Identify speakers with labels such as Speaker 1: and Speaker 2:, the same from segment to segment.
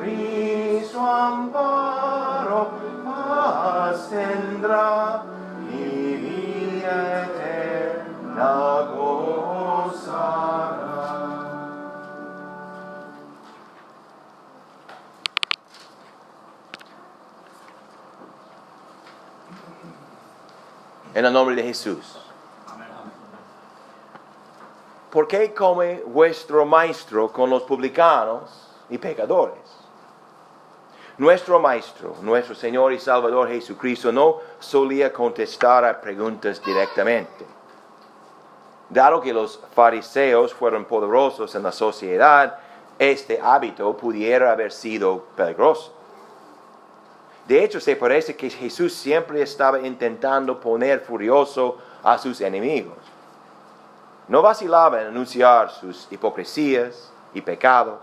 Speaker 1: Cristo amparo, paz tendrá y vida eterna gozará. En el nombre de Jesús. ¿Por qué come vuestro maestro con los publicanos y pecadores? Nuestro maestro, nuestro Señor y Salvador Jesucristo, no solía contestar a preguntas directamente. Dado que los fariseos fueron poderosos en la sociedad, este hábito pudiera haber sido peligroso. De hecho, se parece que Jesús siempre estaba intentando poner furioso a sus enemigos. No vacilaba en anunciar sus hipocresías y pecados.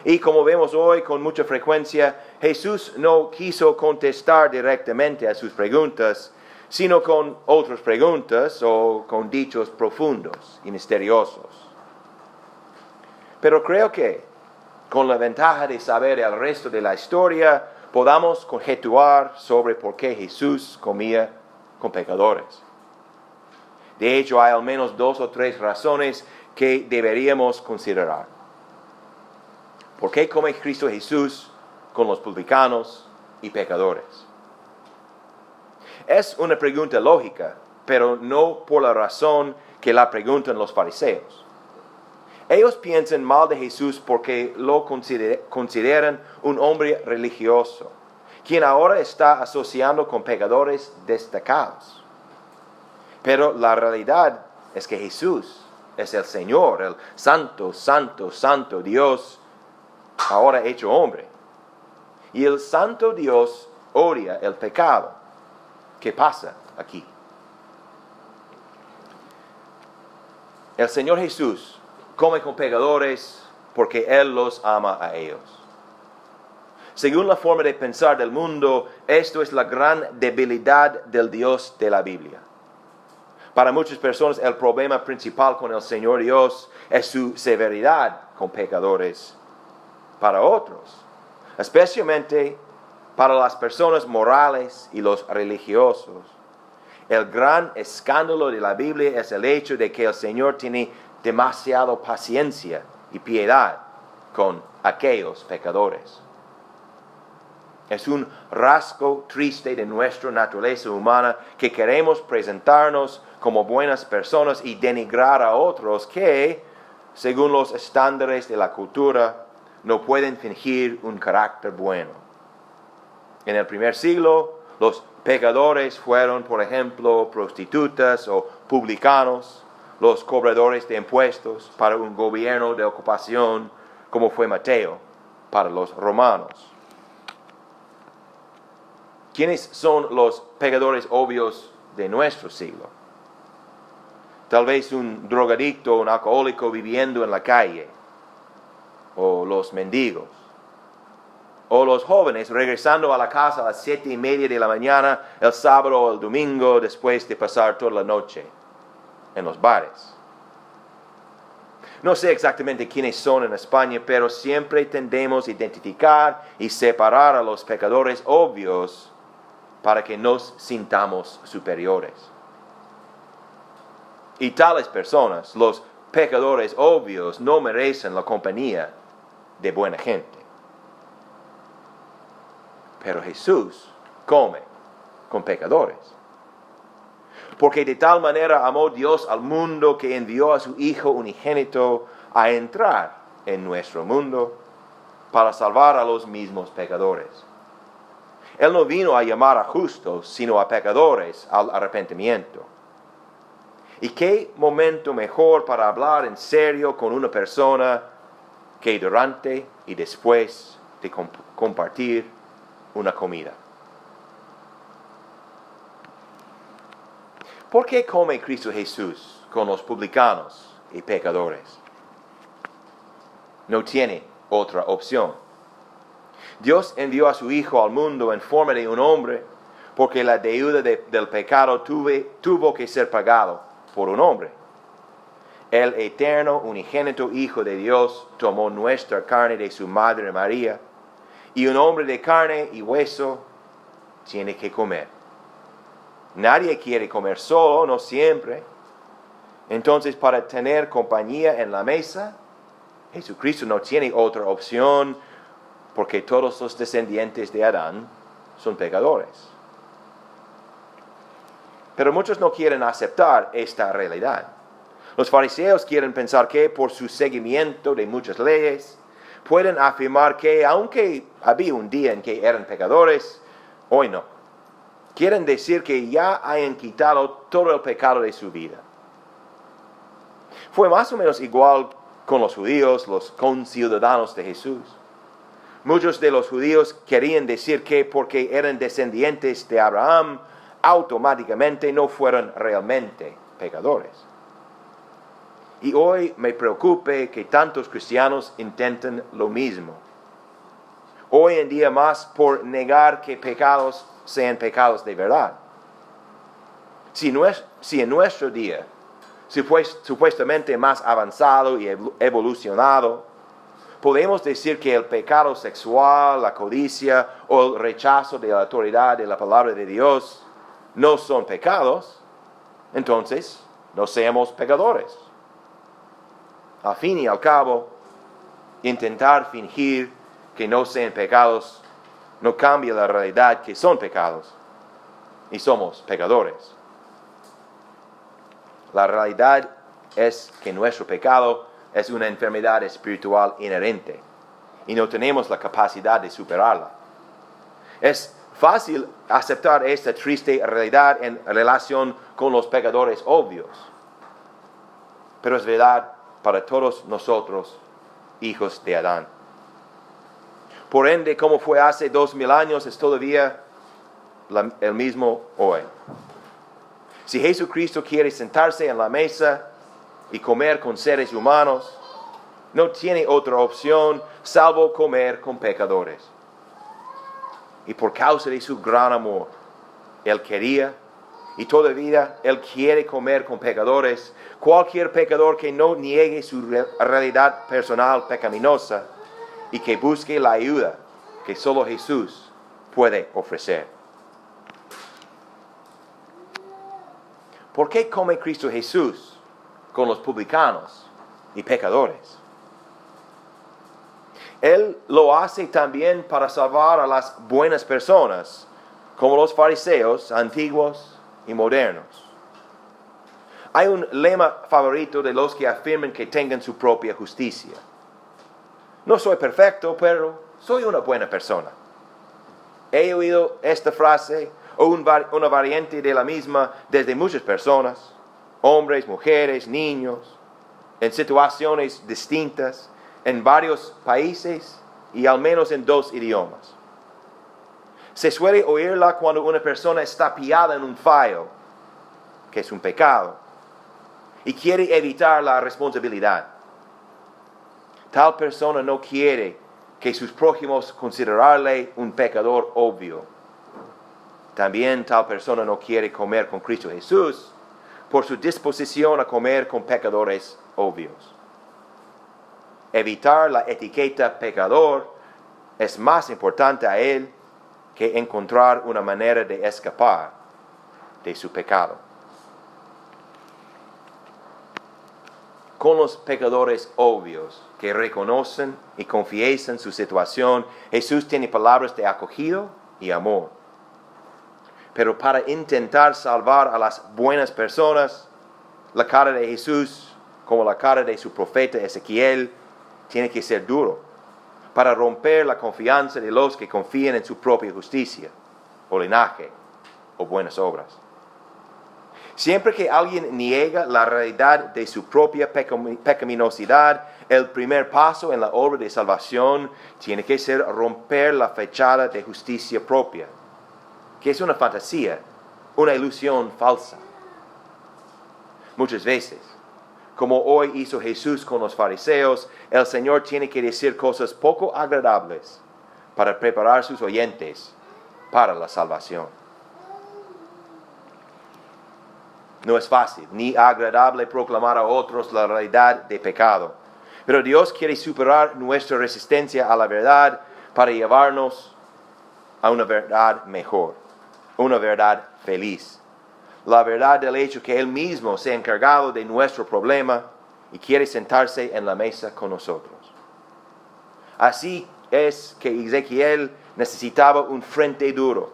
Speaker 1: Y como vemos hoy con mucha frecuencia, Jesús no quiso contestar directamente a sus preguntas, sino con otras preguntas o con dichos profundos y misteriosos. Pero creo que, con la ventaja de saber el resto de la historia, podamos conjeturar sobre por qué Jesús comía con pecadores. De hecho, hay al menos 2 o 3 razones que deberíamos considerar. ¿Por qué come Cristo Jesús con los publicanos y pecadores? Es una pregunta lógica, pero no por la razón que la preguntan los fariseos. Ellos piensan mal de Jesús porque lo consideran un hombre religioso, quien ahora está asociando con pecadores destacados. Pero la realidad es que Jesús es el Señor, el santo, santo, santo Dios, ahora hecho hombre. Y el santo Dios odia el pecado. ¿Qué pasa aquí? El Señor Jesús come con pecadores porque Él los ama a ellos. Según la forma de pensar del mundo, esto es la gran debilidad del Dios de la Biblia. Para muchas personas el problema principal con el Señor Dios es su severidad con pecadores. Para otros, especialmente para las personas morales y los religiosos, el gran escándalo de la Biblia es el hecho de que el Señor tiene demasiada paciencia y piedad con aquellos pecadores. Es un rasgo triste de nuestra naturaleza humana que queremos presentarnos como buenas personas y denigrar a otros que, según los estándares de la cultura, no pueden fingir un carácter bueno. En el primer siglo, los pecadores fueron, por ejemplo, prostitutas o publicanos, los cobradores de impuestos para un gobierno de ocupación como fue Mateo para los romanos. ¿Quiénes son los pecadores obvios de nuestro siglo? Tal vez un drogadicto o un alcohólico viviendo en la calle, o los mendigos, o los jóvenes regresando a la casa a las 7:30 de la mañana el sábado o el domingo después de pasar toda la noche en los bares. No sé exactamente quiénes son en España, pero siempre tendemos a identificar y separar a los pecadores obvios para que nos sintamos superiores. Y tales personas, los pecadores obvios, no merecen la compañía de buena gente. Pero Jesús come con pecadores. Porque de tal manera amó Dios al mundo que envió a su Hijo unigénito a entrar en nuestro mundo para salvar a los mismos pecadores. Él no vino a llamar a justos, sino a pecadores al arrepentimiento. ¿Y qué momento mejor para hablar en serio con una persona que durante y después de compartir una comida? ¿Por qué come Cristo Jesús con los publicanos y pecadores? No tiene otra opción. Dios envió a su Hijo al mundo en forma de un hombre porque la deuda del pecado tuvo que ser pagado por un hombre. El eterno unigénito Hijo de Dios tomó nuestra carne de su Madre María y un hombre de carne y hueso tiene que comer. Nadie quiere comer solo, no siempre. Entonces, para tener compañía en la mesa, Jesucristo no tiene otra opción porque todos los descendientes de Adán son pecadores. Pero muchos no quieren aceptar esta realidad. Los fariseos quieren pensar que por su seguimiento de muchas leyes, pueden afirmar que aunque había un día en que eran pecadores, hoy no. Quieren decir que ya hayan quitado todo el pecado de su vida. Fue más o menos igual con los judíos, los conciudadanos de Jesús. Muchos de los judíos querían decir que porque eran descendientes de Abraham, automáticamente no fueron realmente pecadores. Y hoy me preocupa que tantos cristianos intenten lo mismo. Hoy en día más por negar que pecados sean pecados de verdad. Si en nuestro día, supuestamente más avanzado y evolucionado, podemos decir que el pecado sexual, la codicia o el rechazo de la autoridad de la palabra de Dios no son pecados, entonces no seamos pecadores. Al fin y al cabo, intentar fingir que no sean pecados no cambia la realidad que son pecados y somos pecadores. La realidad es que nuestro pecado es una enfermedad espiritual inherente y no tenemos la capacidad de superarla. Es fácil aceptar esta triste realidad en relación con los pecadores obvios, pero es verdad para todos nosotros, hijos de Adán. Por ende, como fue hace 2000 años, es todavía el mismo hoy. Si Jesucristo quiere sentarse en la mesa y comer con seres humanos, no tiene otra opción salvo comer con pecadores. Y por causa de su gran amor, Él quería y todavía Él quiere comer con pecadores. Cualquier pecador que no niegue su realidad personal pecaminosa y que busque la ayuda que solo Jesús puede ofrecer. ¿Por qué come Cristo Jesús con los publicanos y pecadores? Él lo hace también para salvar a las buenas personas, como los fariseos antiguos y modernos. Hay un lema favorito de los que afirman que tengan su propia justicia. No soy perfecto, pero soy una buena persona. He oído esta frase o una variante de la misma desde muchas personas, hombres, mujeres, niños, en situaciones distintas, en varios países y al menos en 2 idiomas. Se suele oírla cuando una persona está pillada en un fallo, que es un pecado, y quiere evitar la responsabilidad. Tal persona no quiere que sus prójimos considerarle un pecador obvio. También tal persona no quiere comer con Cristo Jesús por su disposición a comer con pecadores obvios. Evitar la etiqueta pecador es más importante a él que encontrar una manera de escapar de su pecado. Con los pecadores obvios que reconocen y confiesan su situación, Jesús tiene palabras de acogido y amor. Pero para intentar salvar a las buenas personas, la cara de Jesús, como la cara de su profeta Ezequiel, tiene que ser duro para romper la confianza de los que confían en su propia justicia, o linaje, o buenas obras. Siempre que alguien niega la realidad de su propia pecaminosidad, el primer paso en la obra de salvación tiene que ser romper la fachada de justicia propia, que es una fantasía, una ilusión falsa. Muchas veces, como hoy hizo Jesús con los fariseos, el Señor tiene que decir cosas poco agradables para preparar a sus oyentes para la salvación. No es fácil ni agradable proclamar a otros la realidad de pecado, pero Dios quiere superar nuestra resistencia a la verdad para llevarnos a una verdad mejor, una verdad feliz. La verdad del hecho que Él mismo se ha encargado de nuestro problema y quiere sentarse en la mesa con nosotros. Así es que Ezequiel necesitaba un frente duro,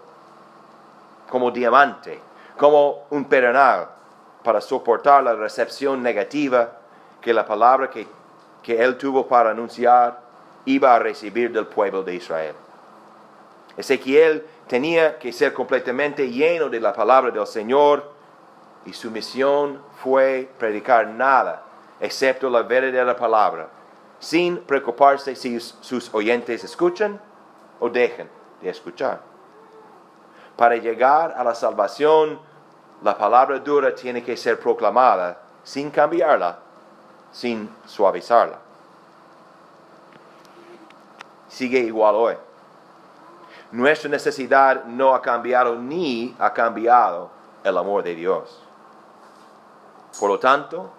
Speaker 1: como diamante, como un pedernal, para soportar la recepción negativa que la palabra que él tuvo para anunciar iba a recibir del pueblo de Israel. Ezequiel tenía que ser completamente lleno de la palabra del Señor y su misión fue predicar nada excepto la verdadera palabra, sin preocuparse si sus oyentes escuchan o dejan de escuchar. Para llegar a la salvación, la palabra dura tiene que ser proclamada sin cambiarla, sin suavizarla. Sigue igual hoy. Nuestra necesidad no ha cambiado ni ha cambiado el amor de Dios. Por lo tanto,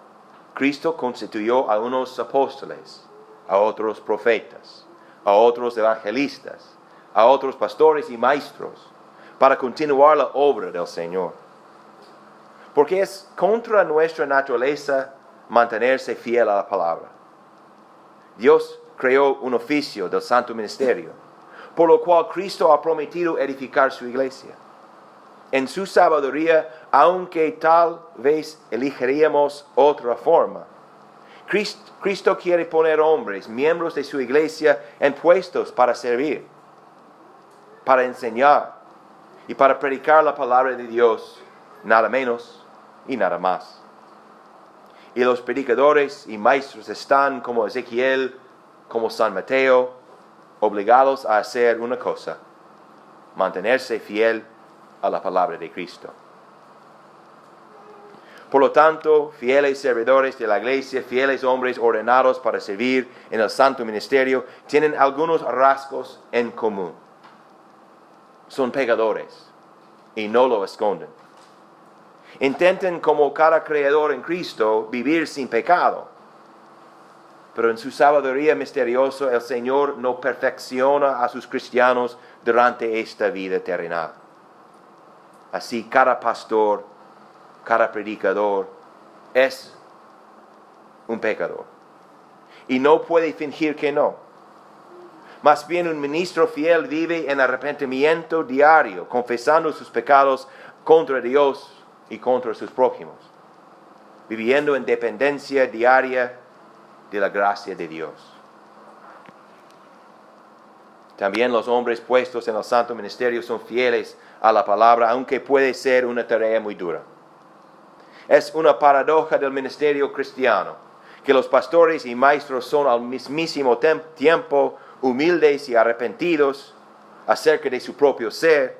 Speaker 1: Cristo constituyó a unos apóstoles, a otros profetas, a otros evangelistas, a otros pastores y maestros, para continuar la obra del Señor. Porque es contra nuestra naturaleza mantenerse fiel a la palabra. Dios creó un oficio del santo ministerio, por lo cual Cristo ha prometido edificar su iglesia. En su sabiduría, aunque tal vez elegiríamos otra forma, Cristo quiere poner hombres, miembros de su iglesia, en puestos para servir, para enseñar y para predicar la palabra de Dios, nada menos y nada más. Y los predicadores y maestros están, como Ezequiel, como San Mateo, obligados a hacer una cosa: mantenerse fiel a la palabra de Cristo. Por lo tanto, fieles servidores de la iglesia, fieles hombres ordenados para servir en el santo ministerio, tienen algunos rasgos en común. Son pecadores y no lo esconden. Intenten, como cada creador en Cristo, vivir sin pecado. Pero en su sabiduría misteriosa, el Señor no perfecciona a sus cristianos durante esta vida terrenal. Así, cada pastor, cada predicador es un pecador. Y no puede fingir que no. Más bien, un ministro fiel vive en arrepentimiento diario, confesando sus pecados contra Dios y contra sus prójimos, viviendo en dependencia diaria de la gracia de Dios. También los hombres puestos en el santo ministerio son fieles a la palabra, aunque puede ser una tarea muy dura. Es una paradoja del ministerio cristiano, que los pastores y maestros son al mismísimo tiempo humildes y arrepentidos acerca de su propio ser,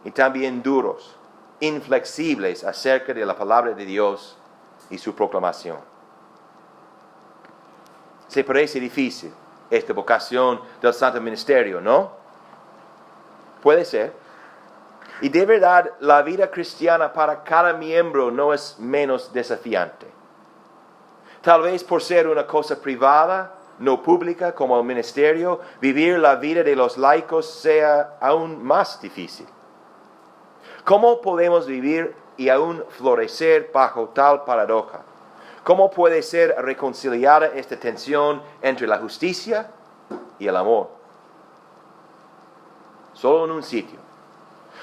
Speaker 1: y también duros, inflexibles acerca de la palabra de Dios y su proclamación. Se parece difícil esta vocación del santo ministerio, ¿no? Puede ser. Y de verdad, la vida cristiana para cada miembro no es menos desafiante. Tal vez por ser una cosa privada, no pública como el ministerio, vivir la vida de los laicos sea aún más difícil. ¿Cómo podemos vivir y aún florecer bajo tal paradoja? ¿Cómo puede ser reconciliada esta tensión entre la justicia y el amor? Solo en un sitio.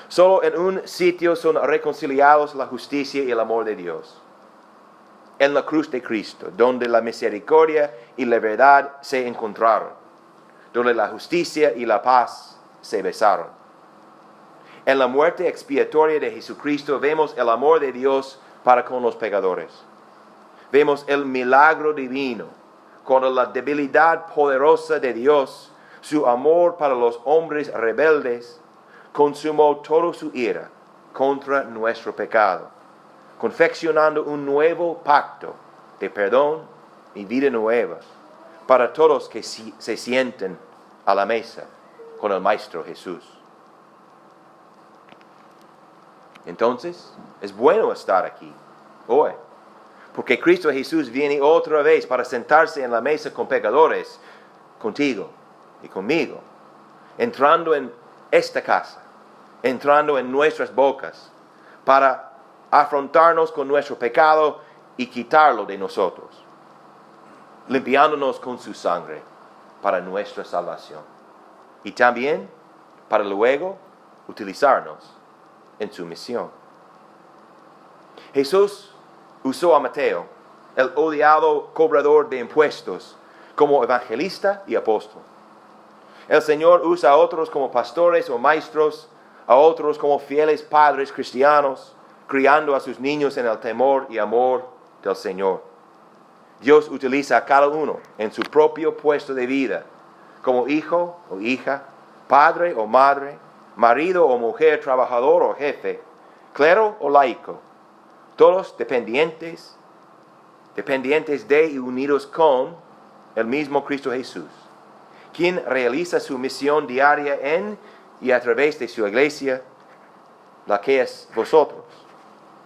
Speaker 1: Solo en un sitio son reconciliados la justicia y el amor de Dios. En la cruz de Cristo, donde la misericordia y la verdad se encontraron, donde la justicia y la paz se besaron. En la muerte expiatoria de Jesucristo vemos el amor de Dios para con los pecadores. Vemos el milagro divino, cuando la debilidad poderosa de Dios, su amor para los hombres rebeldes, consumó toda su ira contra nuestro pecado, confeccionando un nuevo pacto de perdón y vida nueva para todos que se sienten a la mesa con el Maestro Jesús. Entonces, es bueno estar aquí hoy, porque Cristo Jesús viene otra vez para sentarse en la mesa con pecadores, contigo y conmigo, entrando en esta casa, entrando en nuestras bocas, para afrontarnos con nuestro pecado y quitarlo de nosotros, limpiándonos con su sangre para nuestra salvación. Y también para luego utilizarnos en su misión. Jesús usó a Mateo, el odiado cobrador de impuestos, como evangelista y apóstol. El Señor usa a otros como pastores o maestros, a otros como fieles padres cristianos, criando a sus niños en el temor y amor del Señor. Dios utiliza a cada uno en su propio puesto de vida, como hijo o hija, padre o madre, marido o mujer, trabajador o jefe, clero o laico, todos dependientes de y unidos con el mismo Cristo Jesús, quien realiza su misión diaria en y a través de su iglesia, la que es vosotros,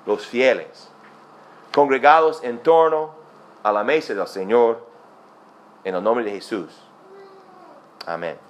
Speaker 1: los fieles, congregados en torno a la mesa del Señor, en el nombre de Jesús. Amén.